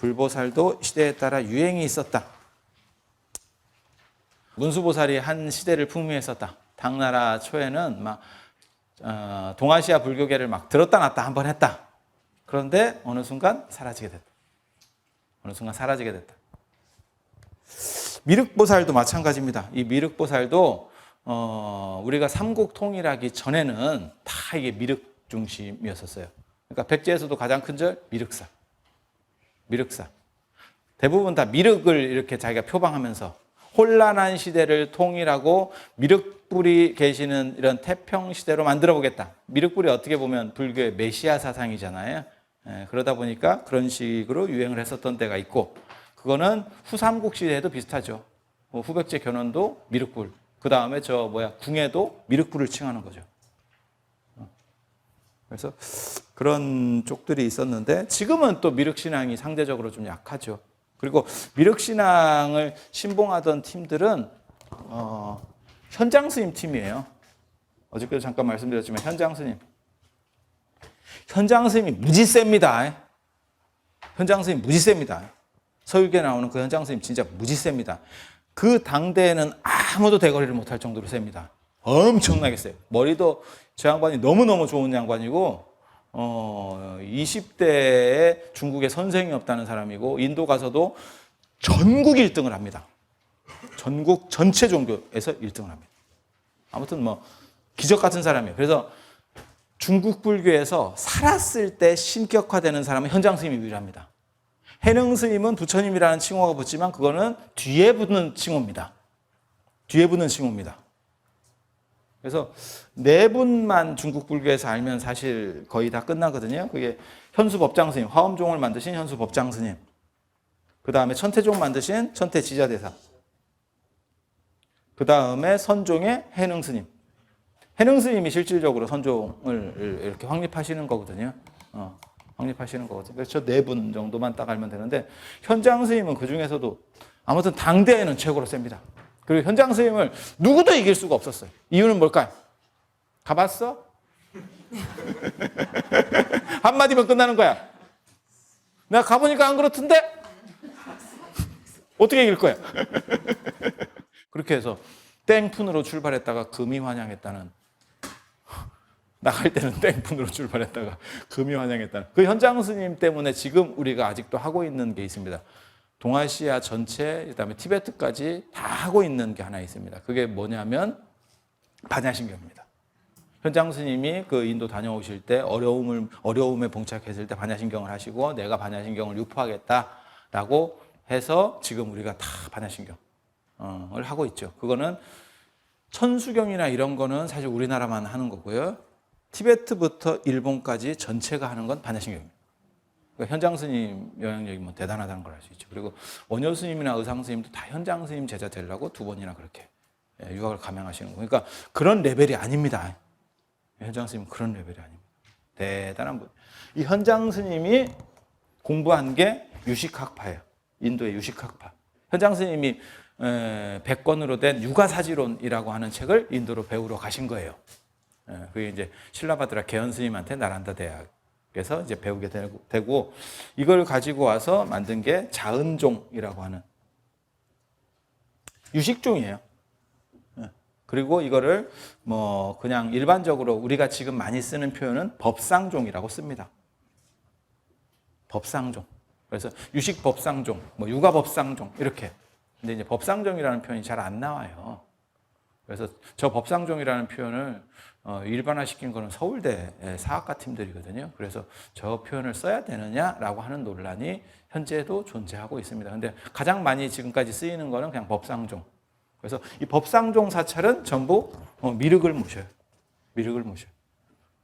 불보살도 시대에 따라 유행이 있었다. 문수보살이 한 시대를 풍미했었다. 당나라 초에는 막 동아시아 불교계를 막 들었다 놨다 한번 했다. 그런데 어느 순간 사라지게 됐다. 어느 순간 사라지게 됐다. 미륵보살도 마찬가지입니다. 이 미륵보살도 우리가 삼국 통일하기 전에는 다 이게 미륵 중심이었었어요. 그러니까 백제에서도 가장 큰 절 미륵사. 미륵사. 대부분 다 미륵을 이렇게 자기가 표방하면서 혼란한 시대를 통일하고 미륵불이 계시는 이런 태평 시대로 만들어 보겠다. 미륵불이 어떻게 보면 불교의 메시아 사상이잖아요. 그러다 보니까 그런 식으로 유행을 했었던 때가 있고, 그거는 후삼국 시대에도 비슷하죠. 후백제 견훤도 미륵불, 그 다음에 궁에도 미륵불을 칭하는 거죠. 그래서 그런 쪽들이 있었는데 지금은 또 미륵신앙이 상대적으로 좀 약하죠. 그리고 미륵신앙을 신봉하던 팀들은 현장스님 팀이에요. 어저께도 잠깐 말씀드렸지만 현장스님이 무지 셉니다. 현장스님 무지 셉니다. 서유기에 나오는 그 현장스님 진짜 무지 셉니다. 그 당대에는 아무도 대거리를 못할 정도로 셉니다. 엄청나게 세요. 머리도 저 양반이 너무너무 좋은 양반이고 20대에 중국에 선생이 없다는 사람이고 인도 가서도 전국 1등을 합니다. 전국 전체 종교에서 1등을 합니다. 아무튼 기적 같은 사람이에요. 그래서 중국 불교에서 살았을 때 신격화되는 사람은 현장 스님이 유일합니다. 해능 스님은 부처님이라는 칭호가 붙지만 그거는 뒤에 붙는 칭호입니다. 뒤에 붙는 칭호입니다. 그래서 네 분만 중국 불교에서 알면 사실 거의 다 끝나거든요. 그게 현수법장 스님, 화엄종을 만드신 현수법장 스님, 그 다음에 천태종 만드신 천태지자대사, 그 다음에 선종의 해능 스님. 해능 스님이 실질적으로 선종을 이렇게 확립하시는 거거든요. 확립하시는 거거든요. 그래서 저 네 분 정도만 딱 알면 되는데, 현장 스님은 그 중에서도 아무튼 당대에는 최고로 셉니다. 그리고 현장 스님을 누구도 이길 수가 없었어요. 이유는 뭘까요? 가봤어? 한마디면 끝나는 거야. 내가 가보니까 안 그렇던데? 어떻게 이길 거야? 그렇게 해서 땡푼으로 출발했다가 금이 환영했다는, 나갈 때는 땡푼으로 출발했다가 금이 환영했다는 그 현장 스님 때문에 지금 우리가 아직도 하고 있는 게 있습니다. 동아시아 전체, 그다음에 티베트까지 다 하고 있는 게 하나 있습니다. 그게 뭐냐면 반야신경입니다. 현장 스님이 그 인도 다녀오실 때 어려움에 봉착했을 때 반야신경을 하시고, 내가 반야신경을 유포하겠다라고 해서 지금 우리가 다 반야신경을 하고 있죠. 그거는 천수경이나 이런 거는 사실 우리나라만 하는 거고요. 티베트부터 일본까지 전체가 하는 건 반야신경입니다. 그러니까 현장 스님 영향력이 대단하다는 걸 알 수 있죠. 그리고 원효 스님이나 의상 스님도 다 현장 스님 제자 되려고 2번이나 그렇게 유학을 감행하시는 거예요. 그러니까 그런 레벨이 아닙니다. 현장 스님은 그런 레벨이 아닙니다. 대단한 분. 이 현장 스님이 공부한 게 유식학파예요. 인도의 유식학파. 현장 스님이 100권으로 된 유가사지론이라고 하는 책을 인도로 배우러 가신 거예요. 그게 이제 신라바드라 개연 스님한테 나란다 대학에서 이제 배우게 되고, 이걸 가지고 와서 만든 게 자은종이라고 하는 유식종이에요. 그리고 이거를 그냥 일반적으로 우리가 지금 많이 쓰는 표현은 법상종이라고 씁니다. 법상종. 그래서 유식법상종, 유가법상종 이렇게. 근데 이제 법상종이라는 표현이 잘 안 나와요. 그래서 저 법상종이라는 표현을 일반화시킨 거는 서울대 사학과 팀들이거든요. 그래서 저 표현을 써야 되느냐라고 하는 논란이 현재도 존재하고 있습니다. 근데 가장 많이 지금까지 쓰이는 거는 그냥 법상종. 그래서 이 법상종 사찰은 전부 미륵을 모셔요. 미륵을 모셔요.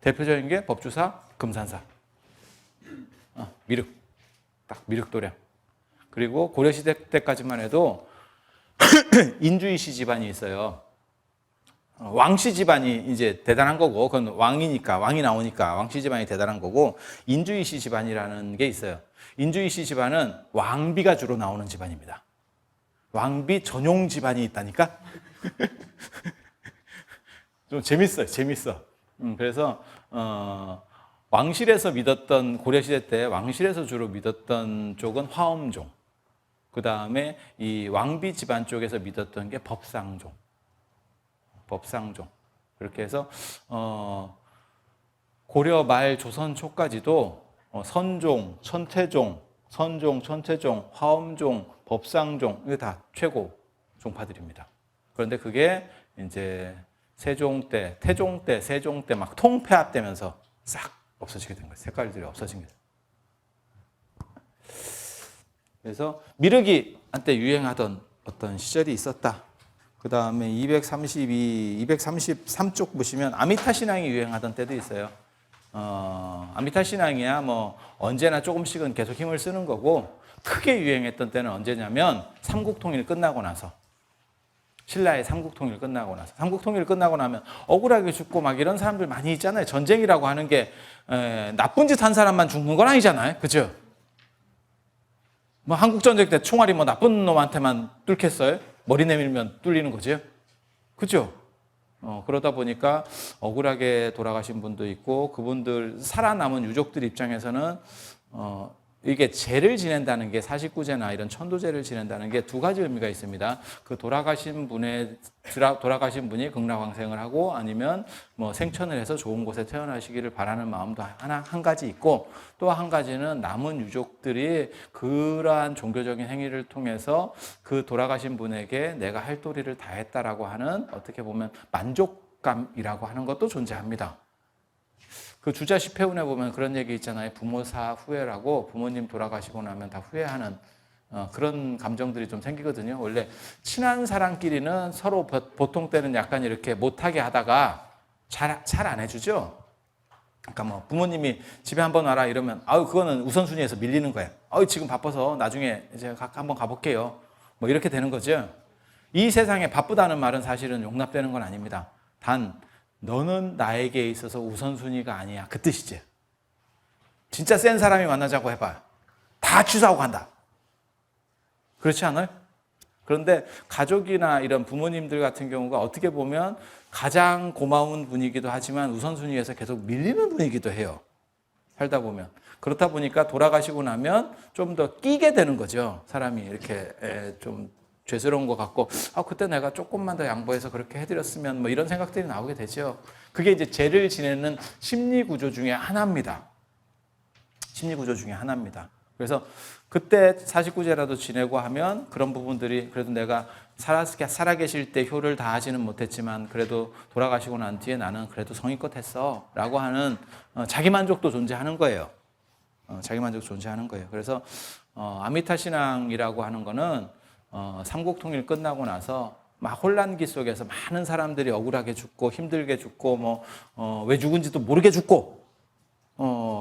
대표적인 게 법주사, 금산사. 미륵. 딱 미륵도량. 그리고 고려시대 때까지만 해도 인주이시 집안이 있어요. 왕씨 집안이 이제 대단한 거고, 그건 왕이니까, 왕이 나오니까 왕씨 집안이 대단한 거고, 인주이시 집안이라는 게 있어요. 인주이시 집안은 왕비가 주로 나오는 집안입니다. 왕비 전용 집안이 있다니까? 좀 재밌어요. 재밌어. 그래서 왕실에서 믿었던, 고려시대 때 왕실에서 주로 믿었던 쪽은 화엄종. 그 다음에 이 왕비 집안 쪽에서 믿었던 게 법상종. 그렇게 해서 고려 말 조선 초까지도 선종, 천태종, 화엄종, 법상종 이게 다 최고 종파들입니다. 그런데 그게 이제 세종 때, 태종 때, 세종 때 막 통폐합되면서 싹 없어지게 된 거예요. 색깔들이 없어진 거예요. 그래서 미륵이 한때 유행하던 어떤 시절이 있었다. 그 다음에 233쪽 보시면 아미타 신앙이 유행하던 때도 있어요. 아미타 신앙이야 뭐 언제나 조금씩은 계속 힘을 쓰는 거고, 크게 유행했던 때는 언제냐면 삼국통일 끝나고 나서, 신라의 삼국통일 끝나고 나서, 삼국통일 끝나고 나면 억울하게 죽고 막 이런 사람들 많이 있잖아요. 전쟁이라고 하는 게 나쁜 짓 한 사람만 죽는 건 아니잖아요. 그죠? 뭐 한국전쟁 때 총알이 뭐 나쁜 놈한테만 뚫겠어요? 머리 내밀면 뚫리는 거죠. 그죠? 그러다 보니까 억울하게 돌아가신 분도 있고, 그분들 살아남은 유족들 입장에서는 이게 제를 지낸다는 게, 49제나 이런 천도제를 지낸다는 게 두 가지 의미가 있습니다. 그 돌아가신 분이 극락왕생을 하고, 아니면 뭐 생천을 해서 좋은 곳에 태어나시기를 바라는 마음도 한 가지 있고, 또 한 가지는 남은 유족들이 그러한 종교적인 행위를 통해서 그 돌아가신 분에게 내가 할 도리를 다했다라고 하는, 어떻게 보면 만족감이라고 하는 것도 존재합니다. 그 주자 시패운에 보면 그런 얘기 있잖아요. 부모사 후회라고, 부모님 돌아가시고 나면 다 후회하는 그런 감정들이 좀 생기거든요. 원래 친한 사람끼리는 서로 보통 때는 약간 이렇게 못하게 하다가 잘 안 해주죠. 그러니까 뭐 부모님이 집에 한번 와라 이러면 그거는 우선순위에서 밀리는 거예요. 지금 바빠서 나중에 이제 한번 가볼게요. 뭐 이렇게 되는 거죠. 이 세상에 바쁘다는 말은 사실은 용납되는 건 아닙니다. 단 너는 나에게 있어서 우선순위가 아니야, 그 뜻이지. 진짜 센 사람이 만나자고 해봐요. 다 취소하고 간다. 그렇지 않아요? 그런데 가족이나 이런 부모님들 같은 경우가 어떻게 보면 가장 고마운 분이기도 하지만 우선순위에서 계속 밀리는 분이기도 해요. 살다 보면. 그렇다 보니까 돌아가시고 나면 좀 더 끼게 되는 거죠. 사람이 이렇게 좀 죄스러운 것 같고, 그때 내가 조금만 더 양보해서 그렇게 해드렸으면 뭐 이런 생각들이 나오게 되죠. 그게 이제 죄를 지내는 심리 구조 중에 하나입니다. 심리 구조 중에 하나입니다. 그래서 그때 49제라도 지내고 하면 그런 부분들이, 그래도 내가 살아계실 때 효를 다하지는 못했지만 그래도 돌아가시고 난 뒤에 나는 그래도 성의껏 했어 라고 하는 자기만족도 존재하는 거예요. 자기만족 존재하는 거예요. 그래서 아미타 신앙이라고 하는 거는 삼국통일 끝나고 나서 막 혼란기 속에서 많은 사람들이 억울하게 죽고 힘들게 죽고 왜 죽은지도 모르게 죽고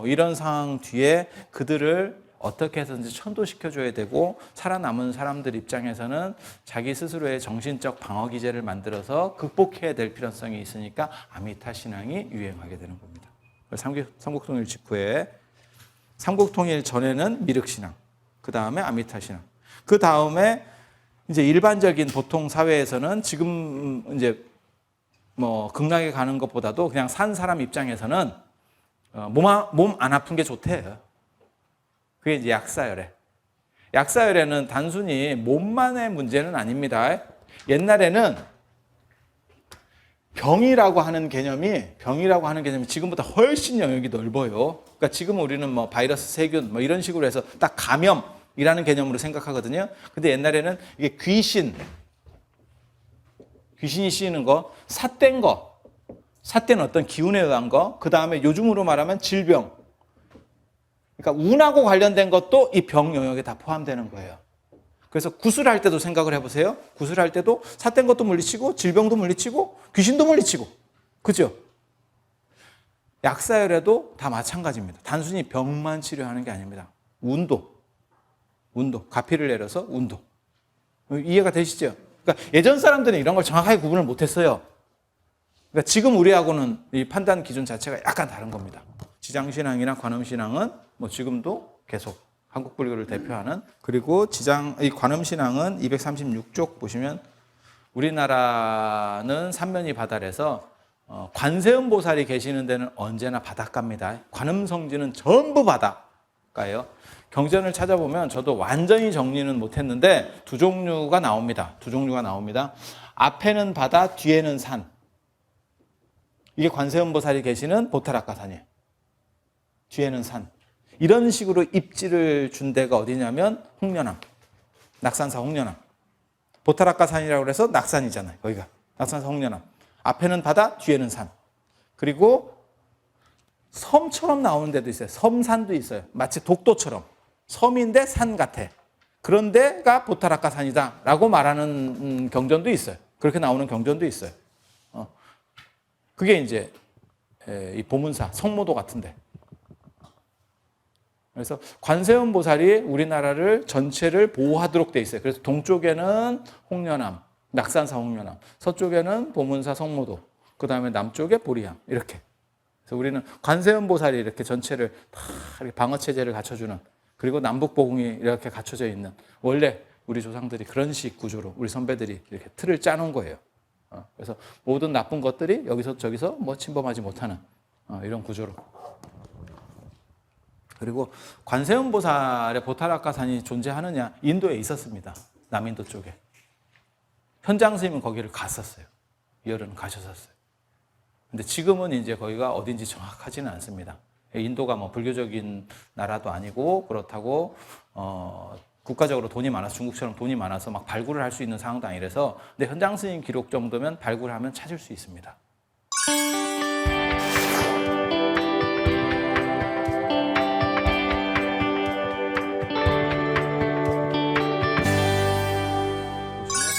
이런 상황 뒤에 그들을 어떻게 해서든지 천도시켜줘야 되고, 살아남은 사람들 입장에서는 자기 스스로의 정신적 방어 기제를 만들어서 극복해야 될 필요성이 있으니까 아미타 신앙이 유행하게 되는 겁니다. 삼국통일 직후에, 삼국통일 전에는 미륵신앙, 그 다음에 아미타 신앙, 그 다음에 이제 일반적인 보통 사회에서는 지금 이제 뭐 극락에 가는 것보다도 그냥 산 사람 입장에서는 몸 안 아픈 게 좋대요. 그게 이제 약사열애. 약사열애는 단순히 몸만의 문제는 아닙니다. 옛날에는 병이라고 하는 개념이 지금보다 훨씬 영역이 넓어요. 그러니까 지금 우리는 뭐 바이러스, 세균 뭐 이런 식으로 해서 딱 감염이라는 개념으로 생각하거든요. 근데 옛날에는 이게 귀신이 씌이는 거, 삿된 어떤 기운에 의한 거, 그 다음에 요즘으로 말하면 질병. 그러니까 운하고 관련된 것도 이 병 영역에 다 포함되는 거예요. 그래서 구술할 때도 생각을 해보세요. 구술할 때도 삿된 것도 물리치고, 질병도 물리치고, 귀신도 물리치고. 그죠? 약사열애도 다 마찬가지입니다. 단순히 병만 치료하는 게 아닙니다. 운도, 가피를 내려서 운도. 이해가 되시죠? 그러니까 예전 사람들은 이런 걸 정확하게 구분을 못했어요. 그러니까 지금 우리하고는 이 판단 기준 자체가 약간 다른 겁니다. 지장신앙이나 관음신앙은 뭐 지금도 계속 한국 불교를 대표하는, 그리고 이 관음신앙은 236쪽 보시면 우리나라는 삼면이 바다래서 관세음 보살이 계시는 데는 언제나 바닷가입니다. 관음성지는 전부 바닷가예요. 경전을 찾아보면 저도 완전히 정리는 못했는데 두 종류가 나옵니다. 두 종류가 나옵니다. 앞에는 바다, 뒤에는 산. 이게 관세음 보살이 계시는 보타라카산이에요. 뒤에는 산. 이런 식으로 입지를 준 데가 어디냐면 홍련암. 낙산사 홍련암. 보타라카산이라고 해서 낙산이잖아요. 거기가. 낙산사 홍련암. 앞에는 바다, 뒤에는 산. 그리고 섬처럼 나오는 데도 있어요. 섬산도 있어요. 마치 독도처럼. 섬인데 산 같아. 그런 데가 보타라카산이다 라고 말하는 경전도 있어요. 그렇게 나오는 경전도 있어요. 그게 이제 이 보문사, 성모도 같은데. 그래서 관세음 보살이 우리나라를 전체를 보호하도록 돼 있어요. 그래서 동쪽에는 홍련암, 낙산사 홍련암, 서쪽에는 보문사 성모도, 그 다음에 남쪽에 보리암 이렇게. 그래서 우리는 관세음 보살이 이렇게 전체를 다 이렇게 방어 체제를 갖춰주는, 그리고 남북 보궁이 이렇게 갖춰져 있는, 원래 우리 조상들이 그런 식 구조로 우리 선배들이 이렇게 틀을 짜놓은 거예요. 그래서 모든 나쁜 것들이 여기서 저기서 뭐 침범하지 못하는 이런 구조로. 그리고 관세음 보살의 보타라카산이 존재하느냐, 인도에 있었습니다. 남인도 쪽에. 현장 스님은 거기를 갔었어요. 열흘은 가셨었어요. 근데 지금은 이제 거기가 어딘지 정확하지는 않습니다. 인도가 뭐 불교적인 나라도 아니고 그렇다고 국가적으로 돈이 많아서, 중국처럼 돈이 많아서 막 발굴을 할 수 있는 상황도 아니라서, 근데 현장 스님 기록 정도면 발굴하면 찾을 수 있습니다.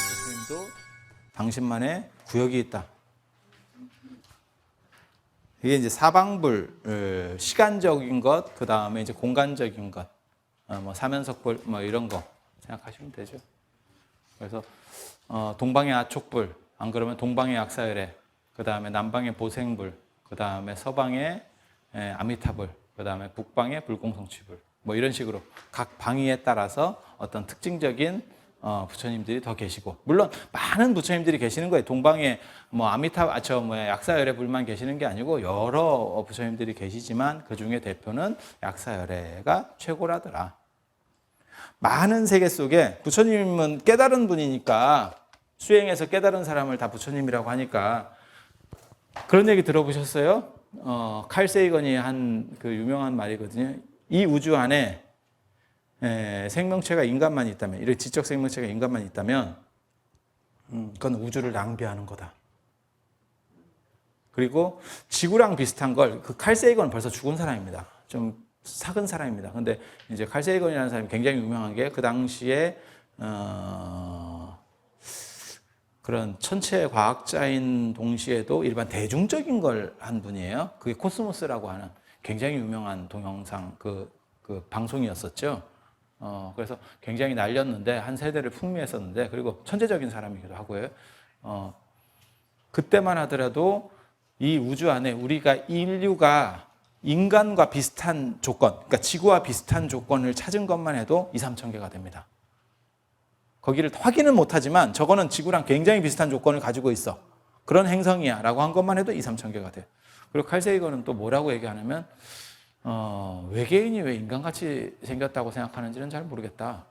스님도 당신만의 구역이 있다. 이게 이제 사방불, 시간적인 것, 그 다음에 이제 공간적인 것, 뭐 사면석불, 뭐 이런 거 생각하시면 되죠. 그래서 동방의 아촉불, 안 그러면 동방의 약사열애, 그 다음에 남방의 보생불, 그 다음에 서방의 아미타불, 그 다음에 북방의 불공성취불, 뭐 이런 식으로 각 방위에 따라서 어떤 특징적인 부처님들이 더 계시고, 물론 많은 부처님들이 계시는 거예요. 동방에 뭐 약사열애 불만 계시는 게 아니고 여러 부처님들이 계시지만 그 중에 대표는 약사열애가 최고라더라. 많은 세계 속에 부처님은 깨달은 분이니까, 수행해서 깨달은 사람을 다 부처님이라고 하니까, 그런 얘기 들어보셨어요? 칼 세이건이 한 그 유명한 말이거든요. 이 우주 안에 생명체가 인간만 있다면, 이런 지적 생명체가 인간만 있다면 그건 우주를 낭비하는 거다. 그리고 지구랑 비슷한 걸, 그 칼 세이건은 벌써 죽은 사람입니다. 좀 삭은 사람입니다. 근데 이제 칼 세이건이라는 사람이 굉장히 유명한 게, 그 당시에 그런 천체 과학자인 동시에도 일반 대중적인 걸 한 분이에요. 그게 코스모스라고 하는 굉장히 유명한 동영상 그 방송이었었죠. 그래서 굉장히 날렸는데 한 세대를 풍미했었는데, 그리고 천재적인 사람이기도 하고요. 그때만 하더라도 이 우주 안에 우리가 인류가 인간과 비슷한 조건, 그러니까 지구와 비슷한 조건을 찾은 것만 해도 2, 3천 개가 됩니다. 거기를 확인은 못하지만 저거는 지구랑 굉장히 비슷한 조건을 가지고 있어, 그런 행성이야 라고 한 것만 해도 2, 3천 개가 돼요. 그리고 칼 세이건은 또 뭐라고 얘기하냐면, 외계인이 왜 인간같이 생겼다고 생각하는지는 잘 모르겠다.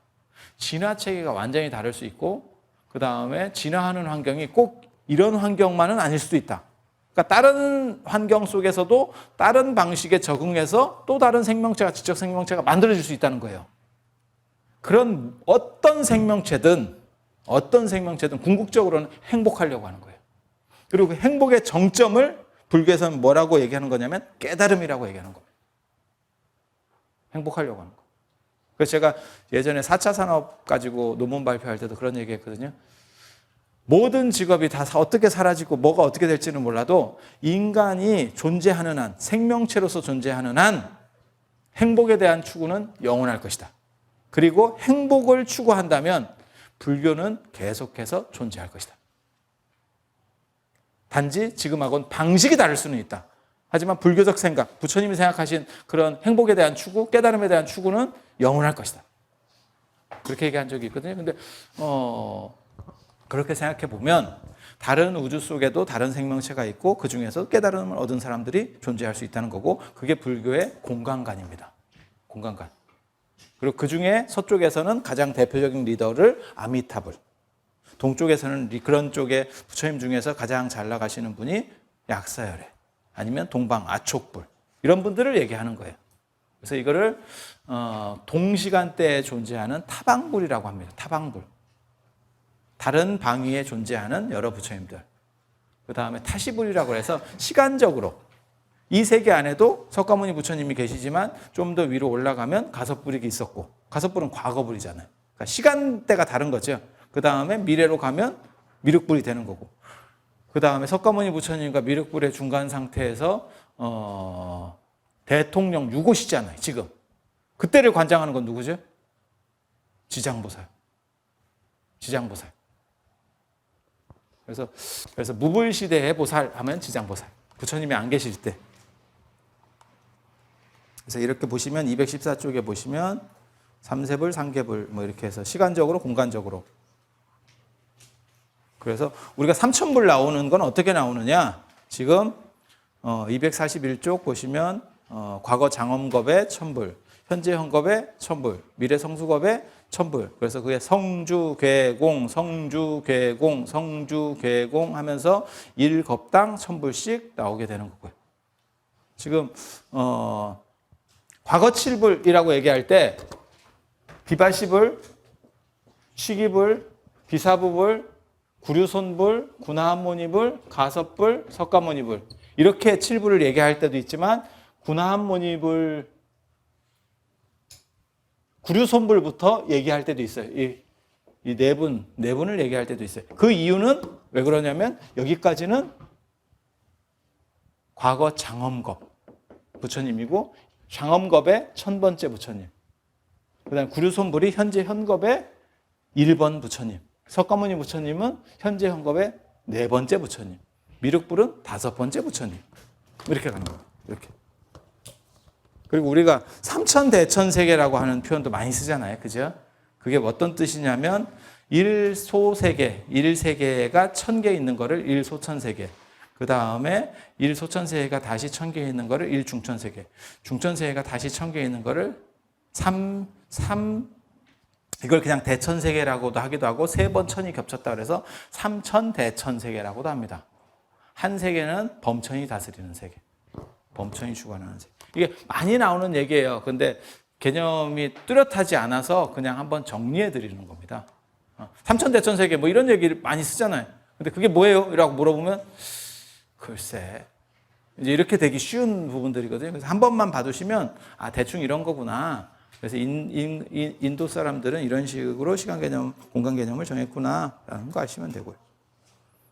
진화 체계가 완전히 다를 수 있고, 그 다음에 진화하는 환경이 꼭 이런 환경만은 아닐 수도 있다. 그러니까 다른 환경 속에서도 다른 방식에 적응해서 또 다른 생명체가, 지적 생명체가 만들어질 수 있다는 거예요. 그런 어떤 생명체든 궁극적으로는 행복하려고 하는 거예요. 그리고 그 행복의 정점을 불교에서는 뭐라고 얘기하는 거냐면 깨달음이라고 얘기하는 거예요. 행복하려고 하는 거. 그래서 제가 예전에 4차 산업 가지고 논문 발표할 때도 그런 얘기 했거든요. 모든 직업이 다 어떻게 사라지고 뭐가 어떻게 될지는 몰라도 인간이 존재하는 한, 생명체로서 존재하는 한 행복에 대한 추구는 영원할 것이다. 그리고 행복을 추구한다면 불교는 계속해서 존재할 것이다. 단지 지금하고는 방식이 다를 수는 있다. 하지만 불교적 생각, 부처님이 생각하신 그런 행복에 대한 추구, 깨달음에 대한 추구는 영원할 것이다. 그렇게 얘기한 적이 있거든요. 근데 그렇게 생각해 보면 다른 우주 속에도 다른 생명체가 있고 그 중에서 깨달음을 얻은 사람들이 존재할 수 있다는 거고 그게 불교의 공간관입니다. 공간관. 그리고 그 중에 서쪽에서는 가장 대표적인 리더를 아미타불, 동쪽에서는 그런 쪽에 부처님 중에서 가장 잘 나가시는 분이 약사열애, 아니면 동방 아촉불, 이런 분들을 얘기하는 거예요. 그래서 이거를 동시간대에 존재하는 타방불이라고 합니다. 타방불. 다른 방위에 존재하는 여러 부처님들. 그 다음에 타시불이라고 해서 시간적으로 이 세계 안에도 석가모니 부처님이 계시지만 좀 더 위로 올라가면 가섭불이 있었고, 가섭불은 과거불이잖아요. 그러니까 시간대가 다른 거죠. 그 다음에 미래로 가면 미륵불이 되는 거고, 그 다음에 석가모니 부처님과 미륵불의 중간 상태에서 대통령 6호시잖아요. 지금 그때를 관장하는 건 누구죠? 지장보살. 지장보살. 그래서 무불시대의 보살 하면 지장보살. 부처님이 안 계실 때. 그래서 이렇게 보시면 214쪽에 보시면 3세불, 상계불 뭐 이렇게 해서 시간적으로, 공간적으로. 그래서 우리가 3000불 나오는 건 어떻게 나오느냐? 지금 241쪽 보시면 과거 장엄겁의 1000불, 현재 현겁의 1000불, 미래 성수겁의 1000불. 그래서 그게 성주괴공, 성주괴공, 성주괴공 하면서 1겁당 1000불씩 나오게 되는 거고요. 지금 과거 7불이라고 얘기할 때 비바시불, 시기불, 비사부불, 구류손불, 구나한모니불, 가섭불, 석가모니불, 이렇게 7불을 얘기할 때도 있지만 구나한모니불, 구류손불부터 얘기할 때도 있어요. 이 네 분을 얘기할 때도 있어요. 그 이유는 왜 그러냐면 여기까지는 과거 장엄겁 부처님이고 장엄겁의 1000번째 부처님, 그 다음에 구류손불이 현재 현겁의 1번 부처님, 석가모니 부처님은 현재 현겁의 4번째 부처님, 미륵불은 5번째 부처님, 이렇게 가는 거예요. 이렇게. 그리고 우리가 삼천대천세계라고 하는 표현도 많이 쓰잖아요. 그죠? 그게 어떤 뜻이냐면 일소세계, 일세계가 1000개 있는 거를 일소천세계, 그 다음에 일소천세계가 다시 1000개 있는 거를 일중천세계, 중천세계가 다시 1000개 있는 거를 이걸 그냥 대천세계라고도 하기도 하고 3번 천이 겹쳤다 그래서 삼천대천세계라고도 합니다. 한 세계는 범천이 다스리는 세계, 범천이 주관하는 세계. 이게 많이 나오는 얘기예요. 근데 개념이 뚜렷하지 않아서 그냥 한번 정리해 드리는 겁니다. 삼천대천세계 뭐 이런 얘기를 많이 쓰잖아요. 근데 그게 뭐예요? 라고 물어보면 글쎄, 이제 이렇게 되기 쉬운 부분들이거든요. 그래서 한 번만 봐두시면 아, 대충 이런 거구나. 그래서 인도 사람들은 이런 식으로 시간 개념, 공간 개념을 정했구나라는 거 아시면 되고요.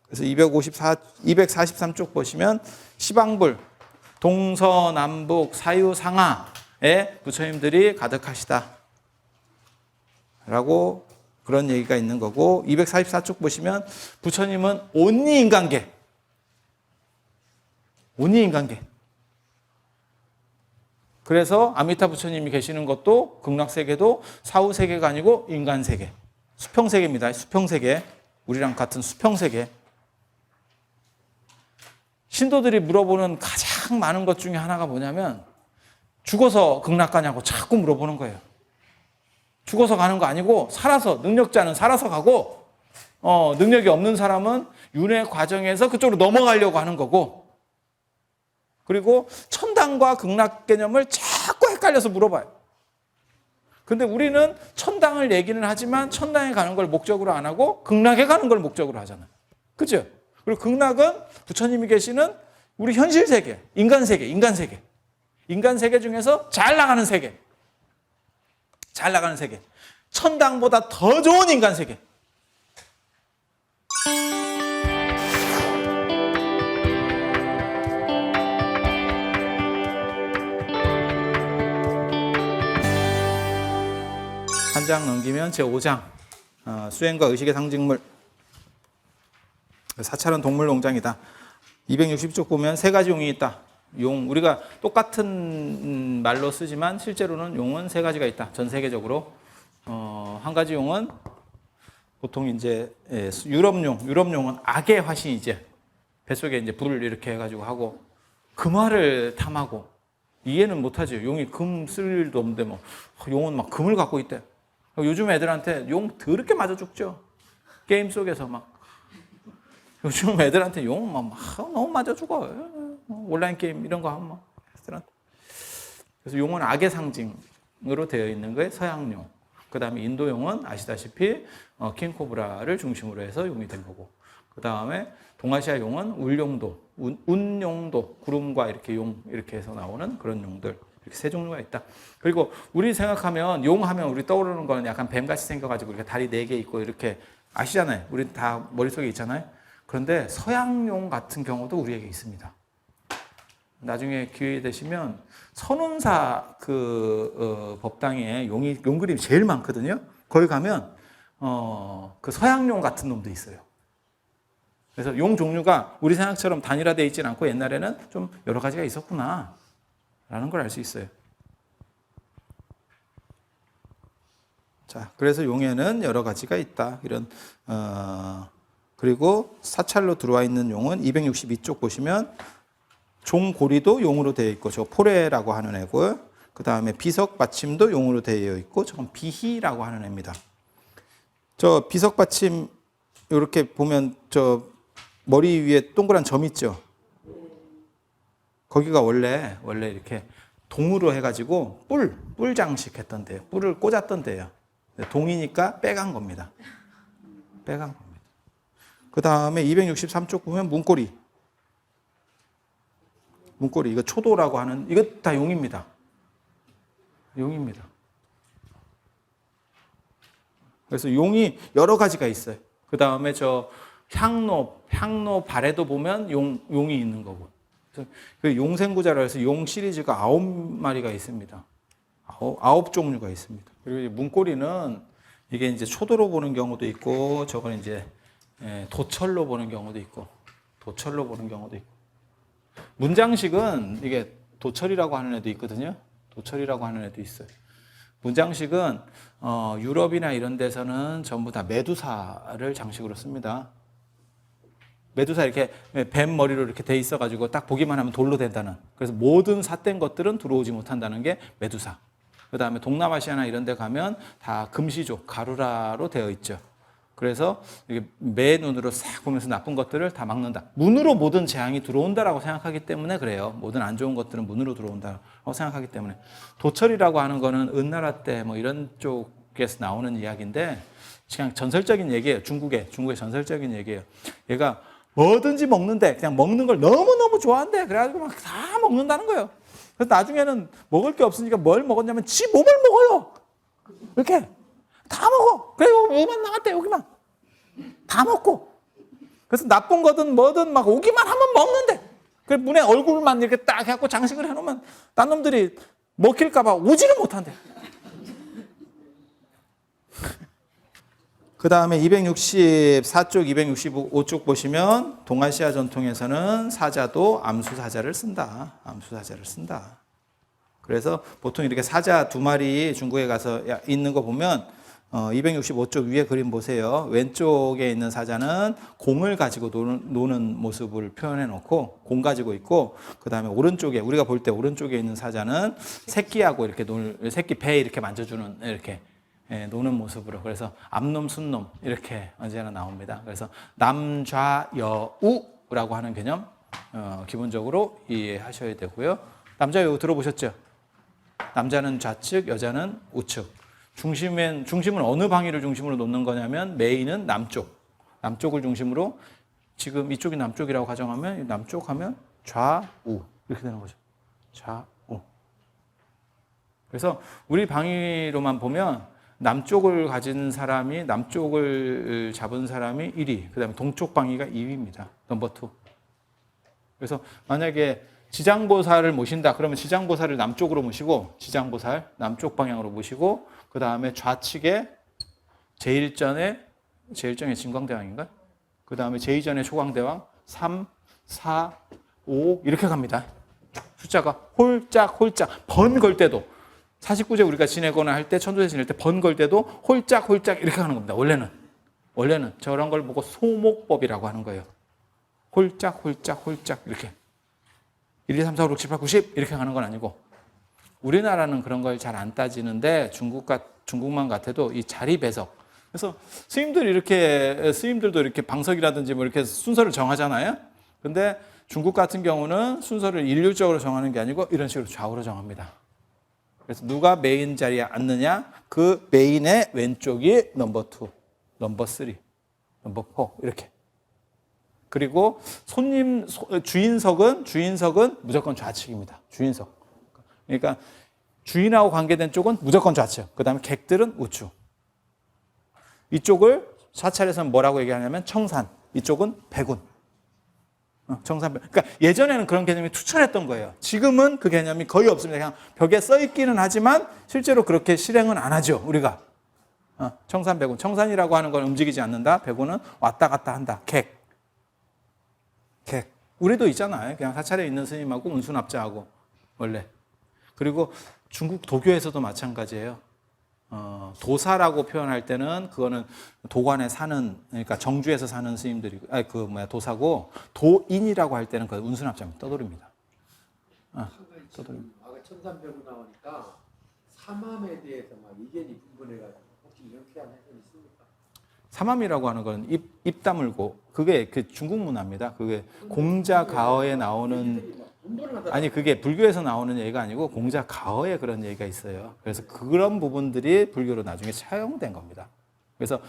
그래서 243쪽 보시면 시방불, 동서남북 사유상하에 부처님들이 가득하시다 라고 그런 얘기가 있는 거고, 244쪽 보시면 부처님은 온니인간계, 온니인간계. 그래서 아미타 부처님이 계시는 것도 극락세계도 사후세계가 아니고 인간세계, 수평세계입니다. 수평세계, 우리랑 같은 수평세계. 신도들이 물어보는 가장 많은 것 중에 하나가 뭐냐면 죽어서 극락 가냐고 자꾸 물어보는 거예요. 죽어서 가는 거 아니고 살아서, 능력자는 살아서 가고 능력이 없는 사람은 윤회 과정에서 그쪽으로 넘어가려고 하는 거고, 그리고 천당과 극락 개념을 자꾸 헷갈려서 물어봐요. 근데 우리는 천당을 얘기는 하지만 천당에 가는 걸 목적으로 안 하고 극락에 가는 걸 목적으로 하잖아요. 그죠? 그리고 극락은 부처님이 계시는 우리 현실 세계, 인간세계, 인간세계. 인간세계 중에서 잘 나가는 세계. 잘 나가는 세계. 천당보다 더 좋은 인간세계. 한 장 넘기면 제5장 수행과 의식의 상징물. 사찰은 동물농장이다. 260쪽 보면 3가지 용이 있다. 용, 우리가 똑같은 말로 쓰지만 실제로는 용은 3가지가 있다. 전 세계적으로. 한 가지 용은 보통 이제 유럽용은 악의 화신이제 뱃속에 이제 불을 이렇게 해가지고 하고 금화를 탐하고 이해는 못하죠. 용이 금 쓸 일도 없는데 뭐 용은 막 금을 갖고 있대. 요즘 애들한테 용 더럽게 맞아 죽죠. 게임 속에서 막 요즘 애들한테 용 막 너무 맞아 죽어. 온라인 게임 이런 거 하면 막 애들한테. 그래서 용은 악의 상징으로 되어 있는 거에 서양용. 그 다음에 인도용은 아시다시피 킹코브라를 중심으로 해서 용이 된 거고. 그 다음에 동아시아 용은 울용도, 운용도, 구름과 이렇게 용 이렇게 해서 나오는 그런 용들. 이렇게 세 종류가 있다. 그리고 우리 생각하면 용 하면 우리 떠오르는 거는 약간 뱀같이 생겨가지고 이렇게 다리 4개 있고 이렇게 아시잖아요. 우리 다 머릿속에 있잖아요. 그런데 서양용 같은 경우도 우리에게 있습니다. 나중에 기회 되시면 선운사 법당에 용 그림이 제일 많거든요. 거기 가면 그 서양용 같은 놈도 있어요. 그래서 용 종류가 우리 생각처럼 단일화되어 있지는 않고 옛날에는 좀 여러 가지가 있었구나 라는 걸 알 수 있어요. 자, 그래서 용에는 여러 가지가 있다. 이런 그리고 사찰로 들어와 있는 용은 262쪽 보시면 종고리도 용으로 되어 있고 저 포레라고 하는 애고요. 그 다음에 비석 받침도 용으로 되어 있고 저건 비희라고 하는 애입니다. 저 비석 받침 이렇게 보면 저 머리 위에 동그란 점 있죠. 거기가 원래 이렇게 동으로 해가지고 뿔 장식 했던 데요. 뿔을 꽂았던 데요. 동이니까 빼간 겁니다. 빼간 겁니다. 그 다음에 263쪽 보면 문고리 이거 초도라고 하는 이거 다 용입니다. 용입니다. 그래서 용이 여러 가지가 있어요. 그 다음에 저 향로 발에도 보면 용이 있는 거고. 그 용생구자라 해서 용 시리즈가 9마리가 있습니다. 9종류가 있습니다. 그리고 문고리는 이게 이제 초도로 보는 경우도 있고, 저건 이제 도철로 보는 경우도 있고, 문장식은 이게 도철이라고 하는 애도 있거든요. 도철이라고 하는 애도 있어요. 문장식은 유럽이나 이런 데서는 전부 다 메두사를 장식으로 씁니다. 메두사 이렇게 뱀 머리로 이렇게 돼 있어가지고 딱 보기만 하면 돌로 된다는. 그래서 모든 삿된 것들은 들어오지 못한다는 게 메두사. 그 다음에 동남아시아나 이런 데 가면 다 금시족, 가루라로 되어 있죠. 그래서 이게 매 눈으로 싹 보면서 나쁜 것들을 다 막는다. 문으로 모든 재앙이 들어온다라고 생각하기 때문에 그래요. 모든 안 좋은 것들은 문으로 들어온다고 생각하기 때문에. 도철이라고 하는 거는 은나라 때 뭐 이런 쪽에서 나오는 이야기인데 그냥 전설적인 얘기예요. 중국의 전설적인 얘기예요. 얘가 뭐든지 먹는데 그냥 먹는 걸 너무너무 좋아한대. 그래가지고 막 다 먹는다는 거예요. 그래서 나중에는 먹을 게 없으니까 뭘 먹었냐면 지 몸을 먹어요. 이렇게 다 먹어. 그리고 여기만 나갔대. 여기만 다 먹고. 그래서 나쁜 거든 뭐든 막 오기만 하면 먹는데. 그래서 문에 얼굴만 이렇게 딱 해갖고 장식을 해놓으면 딴 놈들이 먹힐까봐 오지를 못한대. 그 다음에 264쪽, 265쪽 보시면 동아시아 전통에서는 사자도 암수사자를 쓴다. 그래서 보통 이렇게 사자 2마리 중국에 가서 있는 거 보면 265쪽 위에 그림 보세요. 왼쪽에 있는 사자는 공을 가지고 노는 모습을 표현해 놓고 공 가지고 있고, 그 다음에 오른쪽에 우리가 볼 때 오른쪽에 있는 사자는 새끼하고 이렇게 새끼 배 이렇게 만져주는 이렇게 노는 모습으로. 그래서 암놈, 순놈 이렇게 언제나 나옵니다. 그래서 남좌여우라고 하는 개념 기본적으로 이해하셔야 되고요. 남좌여우 들어보셨죠? 남자는 좌측, 여자는 우측. 중심은 어느 방위를 중심으로 놓는 거냐면 메인은 남쪽을 중심으로, 지금 이쪽이 남쪽이라고 가정하면 남쪽 하면 좌우 이렇게 되는 거죠. 좌우. 그래서 우리 방위로만 보면 남쪽을 가진 사람이, 남쪽을 잡은 사람이 1위, 그 다음에 동쪽 방위가 2위입니다. 넘버 2. 그래서 만약에 지장보살을 모신다 그러면 지장보살을 남쪽으로 모시고, 지장보살 남쪽 방향으로 모시고, 그 다음에 좌측에 제1전의 진광대왕인가? 그 다음에 제2전의 초광대왕 3, 4, 5 이렇게 갑니다. 숫자가 홀짝 번 걸 때도 49제 우리가 지내거나 할 때, 천도제 지낼 때 번 걸 때도 홀짝 이렇게 가는 겁니다. 원래는 원래는 저런 걸 보고 소목법이라고 하는 거예요. 홀짝 홀짝 홀짝 이렇게 1, 2, 3, 4, 5, 6, 7, 8, 90 이렇게 가는 건 아니고 우리나라는 그런 걸 잘 안 따지는데 중국만 같아도 이 자리 배석. 그래서 스님들도 이렇게 방석이라든지 뭐 이렇게 순서를 정하잖아요. 근데 중국 같은 경우는 순서를 일률적으로 정하는 게 아니고 이런 식으로 좌우로 정합니다. 그래서 누가 메인 자리에 앉느냐, 그 메인의 왼쪽이 넘버 2, 넘버 3, 넘버 4 이렇게. 그리고 주인석은 무조건 좌측입니다. 주인석. 그러니까 주인하고 관계된 쪽은 무조건 좌측. 그다음에 객들은 우측. 이쪽을 사찰에서는 뭐라고 얘기하냐면 청산. 이쪽은 백운. 청산벽. 그러니까 예전에는 그런 개념이 투철했던 거예요. 지금은 그 개념이 거의 없습니다. 그냥 벽에 써 있기는 하지만 실제로 그렇게 실행은 안 하죠. 우리가. 청산, 백운. 청산이라고 하는 건 움직이지 않는다. 백운은 왔다 갔다 한다. 객. 우리도 있잖아요. 그냥 사찰에 있는 스님하고 운수납자하고 원래. 그리고 중국 도교에서도 마찬가지예요. 도사라고 표현할 때는 그거는 도관에 사는, 그러니까 정주에서 사는 스님들이고, 도사고, 도인이라고 할 때는 그 운수납자입니다. 떠돌입니다. 떠돌입니다. 아까 천산백우 나오니까 삼함에 대해서 막 이견이 분분해가지고 혹시 이렇게 한 해석이 있습니까? 삼함이라고 하는 건 입 다물고, 그게 그 중국 문화입니다. 그게 공자 가어에 나오는, 아니 그게 불교에서 나오는 얘기가 아니고 공자 가어에 그런 얘기가 있어요. 그래서 그런 부분들이 불교로 나중에 차용된 겁니다. 그래서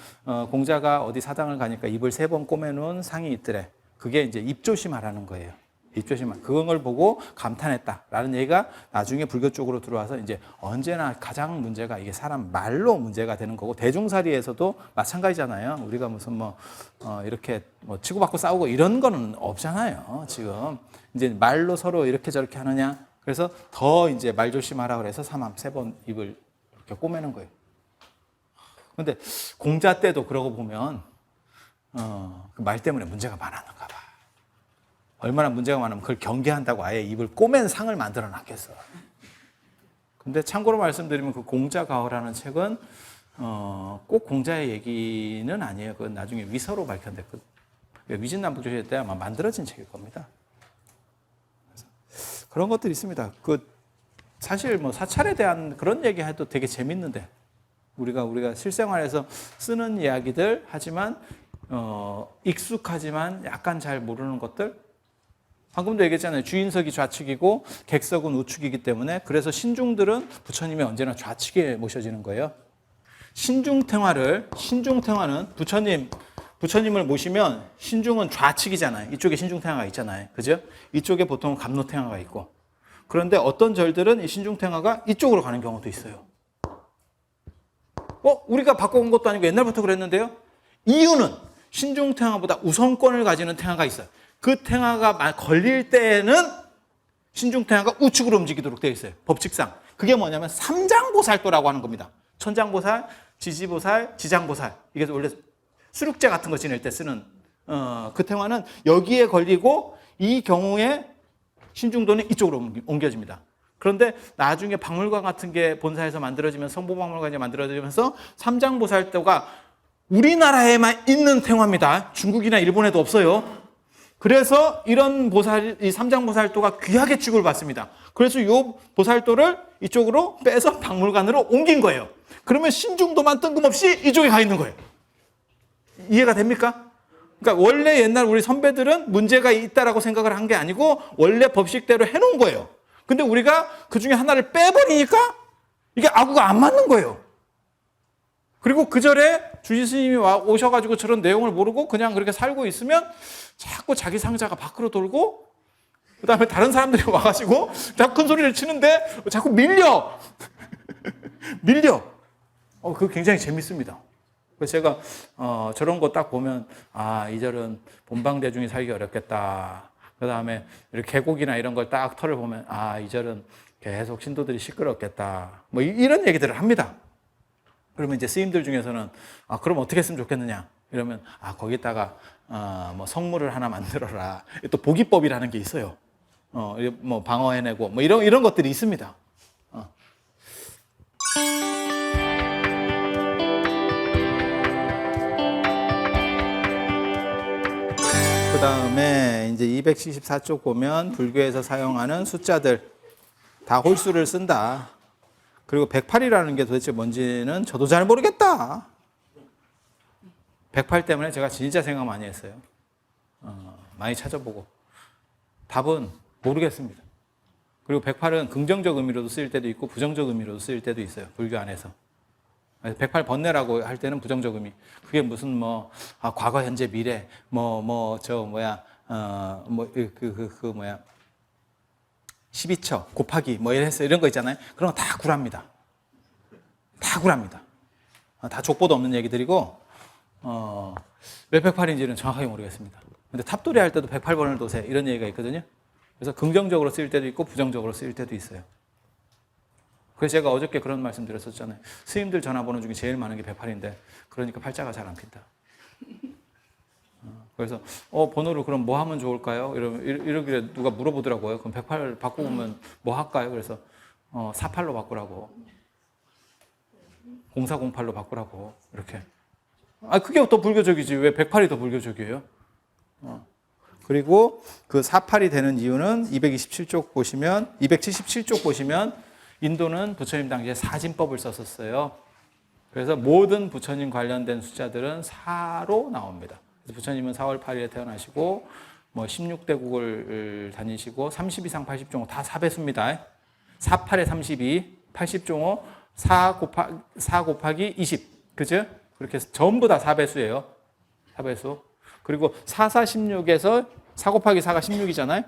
공자가 어디 사당을 가니까 입을 3번 꼬매놓은 상이 있더래. 그게 이제 입조심하라는 거예요. 입조심. 그걸 보고 감탄했다라는 얘기가 나중에 불교 쪽으로 들어와서 이제 언제나 가장 문제가 이게 사람 말로 문제가 되는 거고, 대중살이에서도 마찬가지잖아요. 우리가 무슨 이렇게 치고받고 싸우고 이런 거는 없잖아요. 지금 이제 말로 서로 이렇게 저렇게 하느냐. 그래서 더 이제 말 조심하라 그래서 삼함 3번 입을 이렇게 꼬매는 거예요. 근데 공자 때도 그러고 보면 그 말 때문에 문제가 많았는가 봐. 얼마나 문제가 많으면 그걸 경계한다고 아예 입을 꼬맨 상을 만들어 놨겠어. 근데 참고로 말씀드리면 그 공자가어라는 책은 꼭 공자의 얘기는 아니에요. 그건 나중에 위서로 밝혀냈거든요. 위진남북조실 때 아마 만들어진 책일 겁니다. 그런 것들이 있습니다. 사실 사찰에 대한 그런 얘기 해도 되게 재밌는데 우리가 실생활에서 쓰는 이야기들 하지만 익숙하지만 약간 잘 모르는 것들. 방금도 얘기했잖아요. 주인석이 좌측이고 객석은 우측이기 때문에 그래서 신중들은 부처님이 언제나 좌측에 모셔지는 거예요. 신중탱화는 부처님을 모시면 신중은 좌측이잖아요. 이쪽에 신중탱화가 있잖아요. 그죠? 이쪽에 보통 감로탱화가 있고. 그런데 어떤 절들은 이 신중탱화가 이쪽으로 가는 경우도 있어요. 우리가 바꿔온 것도 아니고 옛날부터 그랬는데요. 이유는 신중탱화보다 우선권을 가지는 탱화가 있어요. 그 탱화가 걸릴 때에는 신중탱화가 우측으로 움직이도록 되어 있어요. 법칙상. 그게 뭐냐면 삼장보살도라고 하는 겁니다. 천장보살, 지지보살, 지장보살. 이게 원래 수륙제 같은 거 지낼 때 쓰는 그 탱화는 여기에 걸리고 이 경우에 신중도는 이쪽으로 옮겨집니다. 그런데 나중에 박물관 같은 게 본사에서 만들어지면서 성보박물관이 만들어지면서 삼장보살도가 우리나라에만 있는 탱화입니다. 중국이나 일본에도 없어요. 그래서 이런 이 삼장보살도가 귀하게 취급을 받습니다. 그래서 이 보살도를 이쪽으로 빼서 박물관으로 옮긴 거예요. 그러면 신중도만 뜬금없이 이쪽에 가 있는 거예요. 이해가 됩니까? 그러니까 원래 옛날 우리 선배들은 문제가 있다라고 생각을 한 게 아니고 원래 법식대로 해놓은 거예요. 근데 우리가 그 중에 하나를 빼버리니까 이게 아구가 안 맞는 거예요. 그리고 그 절에 주지 스님이 오셔가지고 저런 내용을 모르고 그냥 그렇게 살고 있으면 자꾸 자기 상자가 밖으로 돌고 그 다음에 다른 사람들이 와가지고 자꾸 큰 소리를 치는데 자꾸 밀려. 그거 굉장히 재밌습니다. 그래서 제가 저런 거 딱 보면 이 절은 본방 대중이 살기 어렵겠다. 그 다음에 이렇게 계곡이나 이런 걸 딱 털을 보면 이 절은 계속 신도들이 시끄럽겠다. 이런 얘기들을 합니다. 그러면 이제 스님들 중에서는 그럼 어떻게 했으면 좋겠느냐 이러면 거기다가 성물을 하나 만들어라. 또 보기법이라는 게 있어요. 방어해내고 이런 것들이 있습니다. 그 다음에 이제 274쪽 보면 불교에서 사용하는 숫자들 다 홀수를 쓴다. 그리고 108이라는 게 도대체 뭔지는 저도 잘 모르겠다. 108 때문에 제가 진짜 생각 많이 했어요. 많이 찾아보고. 답은 모르겠습니다. 그리고 108은 긍정적 의미로도 쓰일 때도 있고 부정적 의미로도 쓰일 때도 있어요. 불교 안에서. 108 번뇌라고 할 때는 부정적 의미. 그게 무슨 과거, 현재, 미래, 12처 곱하기 이런 거 있잖아요. 그런 거 다 구랍니다. 다 구랍니다. 다 족보도 없는 얘기들이고 왜 108인지는 정확하게 모르겠습니다. 근데 탑돌이 할 때도 108번을 도세 이런 얘기가 있거든요. 그래서 긍정적으로 쓰일 때도 있고 부정적으로 쓰일 때도 있어요. 그래서 제가 어저께 그런 말씀 드렸었잖아요. 스님들 전화번호 중에 제일 많은 게 108인데 그러니까 팔자가 잘 안 핀다. 그래서 번호를 그럼 뭐 하면 좋을까요? 이러길래 누가 물어보더라고요. 그럼 108 바꾸면 뭐 할까요? 그래서 48로 바꾸라고. 0408로 바꾸라고. 이렇게. 그게 더 불교적이지. 왜 108이 더 불교적이에요? 그리고 그 48이 되는 이유는 277쪽 보시면 인도는 부처님 당시에 사진법을 썼었어요. 그래서 모든 부처님 관련된 숫자들은 4로 나옵니다. 그래서 부처님은 4월 8일에 태어나시고 16대국을 다니시고 30 이상 80종호 다 4배수입니다. 48에 32, 80종호 4 곱하기 20. 그죠? 그렇게 해서 전부 다 4배수예요. 4배수. 그리고 4, 4, 16에서 4 곱하기 4가 16이잖아요.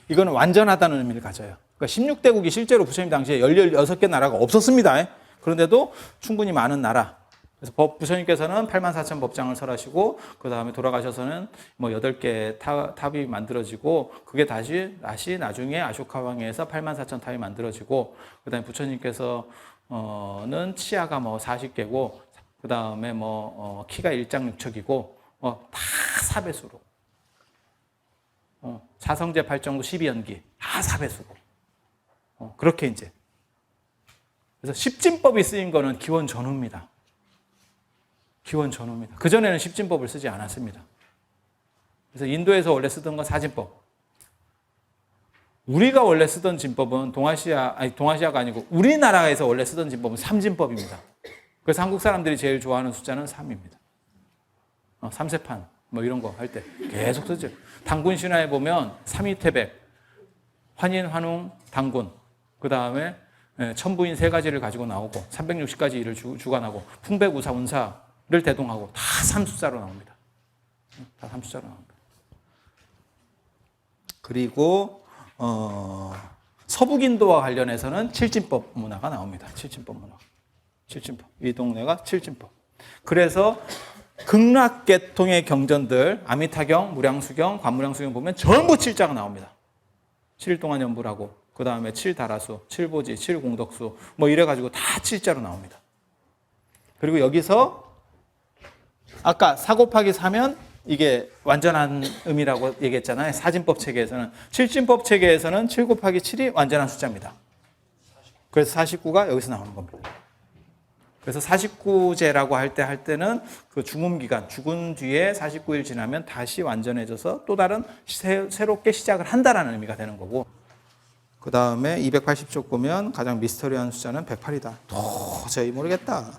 이거는 완전하다는 의미를 가져요. 그러니까 16대국이 실제로 부처님 당시에 16개 나라가 없었습니다. 그런데도 충분히 많은 나라. 그래서 부처님께서는 84,000 법장을 설하시고 그 다음에 돌아가셔서는 8개 탑이 만들어지고 그게 다시 나중에 아쇼카 왕에서 84,000 탑이 만들어지고 그 다음에 부처님께서는 치아가 40개고 그 다음에 키가 1장 6척이고 다 4배수로 사성제 8정도 12연기 다 4배수고 그렇게 이제 그래서 십진법이 쓰인 거는 기원 전후입니다. 기원 전후입니다. 그전에는 십진법을 쓰지 않았습니다. 그래서 인도에서 원래 쓰던 건 사진법. 우리가 원래 쓰던 진법은 동아시아가 아니고 우리나라에서 원래 쓰던 진법은 삼진법입니다. 그래서 한국 사람들이 제일 좋아하는 숫자는 3입니다. 삼세판 이런 거 할 때 계속 쓰죠. 당군 신화에 보면 삼위태백, 환인, 환웅, 당군, 그 다음에 천부인 3가지를 가지고 나오고 360가지 일을 주관하고 풍백우사, 운사를 대동하고 다 3숫자로 나옵니다. 다 3숫자로 나옵니다. 그리고 서북인도와 관련해서는 칠진법 문화가 나옵니다. 칠진법 문화. 칠진법. 이 동네가 칠진법. 그래서 극락계통의 경전들, 아미타경, 무량수경, 관무량수경 보면 전부 칠자가 나옵니다. 7일 동안 연불하고, 그 다음에 7다라수, 7보지, 7공덕수, 이래가지고 다 칠자로 나옵니다. 그리고 여기서 아까 4 곱하기 4면 이게 완전한 의미라고 얘기했잖아요. 사진법 체계에서는. 칠진법 체계에서는 7 곱하기 7이 완전한 숫자입니다. 그래서 49가 여기서 나오는 겁니다. 그래서 49제라고 할 때는 그 중음기간, 죽은 뒤에 49일 지나면 다시 완전해져서 또 다른 새롭게 시작을 한다라는 의미가 되는 거고. 그 다음에 280쪽 보면 가장 미스터리한 숫자는 108이다. 도저히 모르겠다.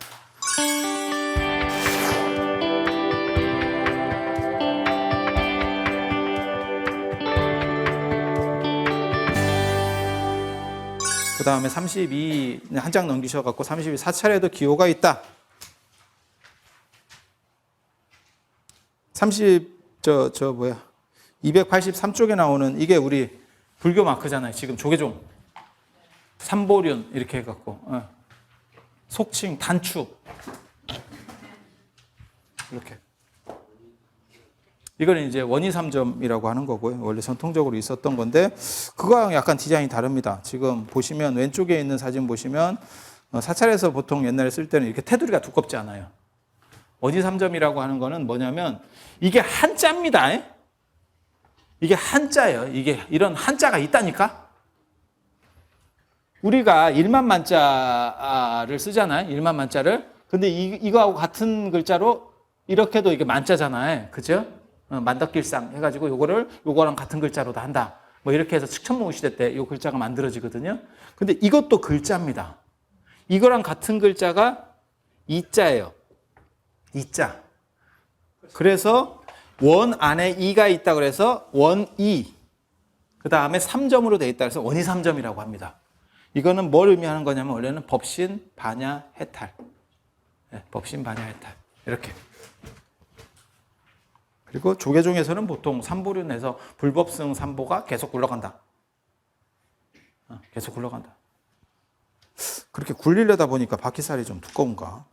그 다음에 32, 한 장 넘기셔갖고 32, 4차례도 기호가 있다. 283쪽에 나오는 이게 우리 불교 마크잖아요. 지금 조계종. 삼보륜 이렇게 해갖고. 속칭, 단축. 이렇게. 이거는 이제 원의삼점이라고 하는 거고요. 원래 전통적으로 있었던 건데 그거랑 약간 디자인이 다릅니다. 지금 보시면 왼쪽에 있는 사진 보시면 사찰에서 보통 옛날에 쓸 때는 이렇게 테두리가 두껍지 않아요. 원의삼점이라고 하는 거는 뭐냐면 이게 한자입니다. 이게 한자예요. 이게 이런 한자가 있다니까. 우리가 1만 만자를 쓰잖아요. 1만 만자를. 근데 이거하고 같은 글자로 이렇게도 이게 만자잖아요. 그죠? 만덕길상 해가지고 요거랑 같은 글자로도 한다. 뭐 이렇게 해서 측천모의 시대 때 요 글자가 만들어지거든요. 근데 이것도 글자입니다. 이거랑 같은 글자가 이자예요. 이자. 그래서 원 안에 이가 있다 그래서 원이. 그 다음에 3점으로 되어 있다 그래서 원이 3점이라고 합니다. 이거는 뭘 의미하는 거냐면 원래는 법신, 반야, 해탈. 네, 법신, 반야, 해탈. 이렇게. 그리고 조계종에서는 보통 삼보류 내서 불법승 삼보가 계속 굴러간다. 계속 굴러간다. 그렇게 굴리려다 보니까 바퀴살이 좀 두꺼운가?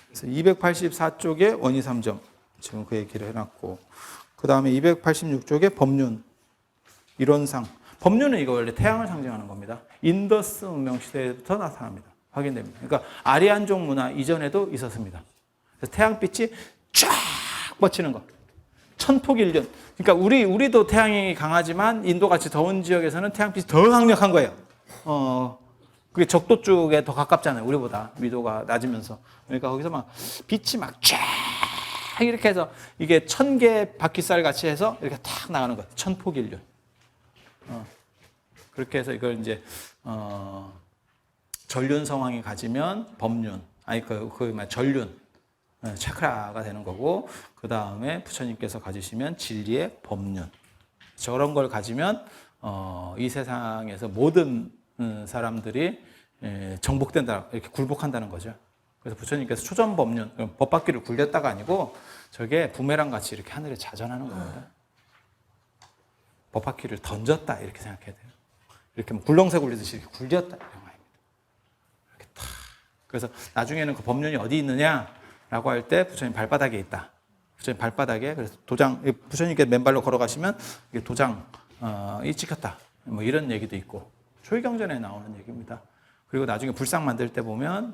그래서 284쪽에 원이 3점. 지금 그 얘기를 해놨고. 그 다음에 286쪽에 법륜. 이론상. 법륜은 이거 원래 태양을 상징하는 겁니다. 인더스 문명 시대부터 나타납니다. 확인됩니다. 그러니까 아리안족 문화 이전에도 있었습니다. 그래서 태양빛이 쫙 뻗치는 거. 천폭일륜. 그러니까 우리도 태양이 강하지만 인도같이 더운 지역에서는 태양빛이 더 강력한 거예요. 그게 적도 쪽에 더 가깝잖아요. 우리보다 위도가 낮으면서. 그러니까 거기서 막 빛이 막 쫙 이렇게 해서 이게 1000개 바퀴살 같이 해서 이렇게 탁 나가는 거예요. 천폭일륜. 그렇게 해서 이걸 이제 전륜 성황이 가지면 법륜, 전륜, 차크라가 되는 거고, 그 다음에 부처님께서 가지시면 진리의 법륜. 저런 걸 가지면 이 세상에서 모든 사람들이 정복된다, 이렇게 굴복한다는 거죠. 그래서 부처님께서 초전법륜, 법바퀴를 굴렸다가 아니고 저게 부메랑 같이 이렇게 하늘에 자전하는 겁니다. 법바퀴를 던졌다 이렇게 생각해야 돼요. 이렇게 뭐 굴렁쇠 굴리듯이 이렇게 굴렸다 이런 말입니다. 이렇게 탁. 그래서 나중에는 그 법륜이 어디 있느냐라고 할 때 부처님 발바닥에 있다. 부처님 발바닥에 그래서 도장 부처님께 맨발로 걸어가시면 이게 도장이 찍혔다. 뭐 이런 얘기도 있고 초이경전에 나오는 얘기입니다. 그리고 나중에 불상 만들 때 보면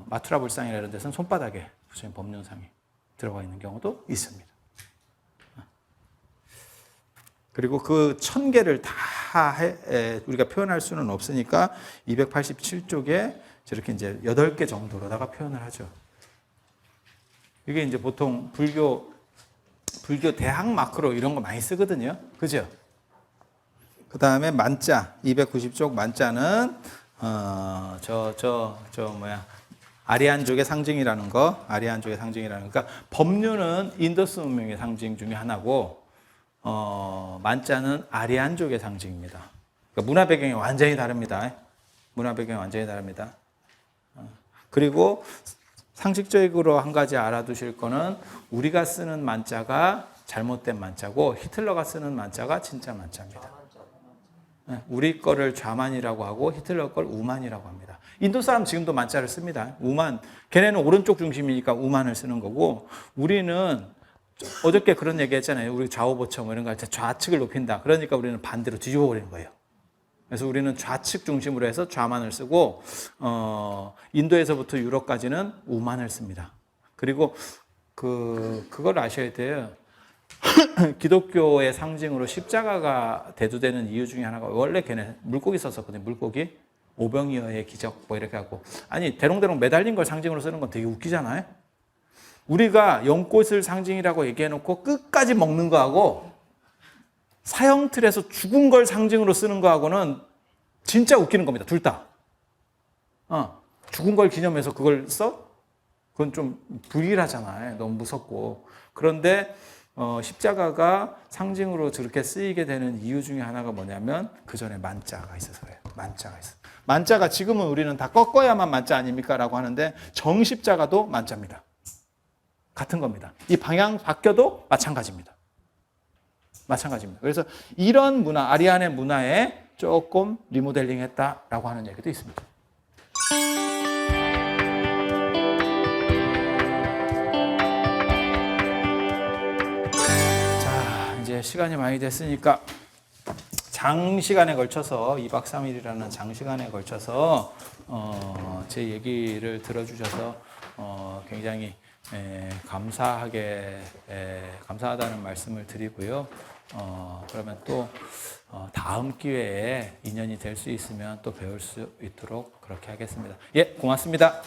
마투라 불상이나 이런 데서는 손바닥에 부처님 법륜상이 들어가 있는 경우도 있습니다. 그리고 그 1000개를 다 우리가 표현할 수는 없으니까 287쪽에 저렇게 이제 8개 정도로다가 표현을 하죠. 이게 이제 보통 불교 대학 마크로 이런 거 많이 쓰거든요. 그죠? 그 다음에 만자, 290쪽 만자는, 아리안족의 상징이라는 거, 그러니까 법륜은 인더스 문명의 상징 중에 하나고, 만자는 아리안족의 상징입니다. 그러니까 문화 배경이 완전히 다릅니다. 그리고 상식적으로 한 가지 알아두실 거는 우리가 쓰는 만자가 잘못된 만자고 히틀러가 쓰는 만자가 진짜 만자입니다. 우리 거를 좌만이라고 하고 히틀러 걸 우만이라고 합니다. 인도 사람 지금도 만자를 씁니다. 우만. 걔네는 오른쪽 중심이니까 우만을 쓰는 거고 우리는 어저께 그런 얘기 했잖아요. 우리 좌우보청 이런 거 할 때 좌측을 높인다. 그러니까 우리는 반대로 뒤집어 버리는 거예요. 그래서 우리는 좌측 중심으로 해서 좌만을 쓰고 인도에서부터 유럽까지는 우만을 씁니다. 그리고 그걸 아셔야 돼요. 기독교의 상징으로 십자가가 대두되는 이유 중에 하나가 원래 걔네 물고기 썼었거든요. 물고기. 오병이어의 기적 뭐 이렇게 하고 아니 대롱대롱 매달린 걸 상징으로 쓰는 건 되게 웃기잖아요. 우리가 연꽃을 상징이라고 얘기해놓고 끝까지 먹는 거하고 사형틀에서 죽은 걸 상징으로 쓰는 거하고는 진짜 웃기는 겁니다. 둘 다. 죽은 걸 기념해서 그걸 써? 그건 좀 불길하잖아요. 너무 무섭고. 그런데 십자가가 상징으로 저렇게 쓰이게 되는 이유 중에 하나가 뭐냐면 그 전에 만자가 있어서 그래요. 만자가 지금은 우리는 다 꺾어야만 만자 아닙니까? 라고 하는데 정십자가도 만자입니다. 같은 겁니다. 이 방향 바뀌어도 마찬가지입니다. 그래서 이런 문화, 아리안의 문화에 조금 리모델링 했다라고 하는 얘기도 있습니다. 자, 이제 시간이 많이 됐으니까 장시간에 걸쳐서 2박 3일이라는 장시간에 걸쳐서 제 얘기를 들어주셔서 굉장히 감사하다는 말씀을 드리고요. 그러면 또 다음 기회에 인연이 될 수 있으면 또 배울 수 있도록 그렇게 하겠습니다. 예, 고맙습니다.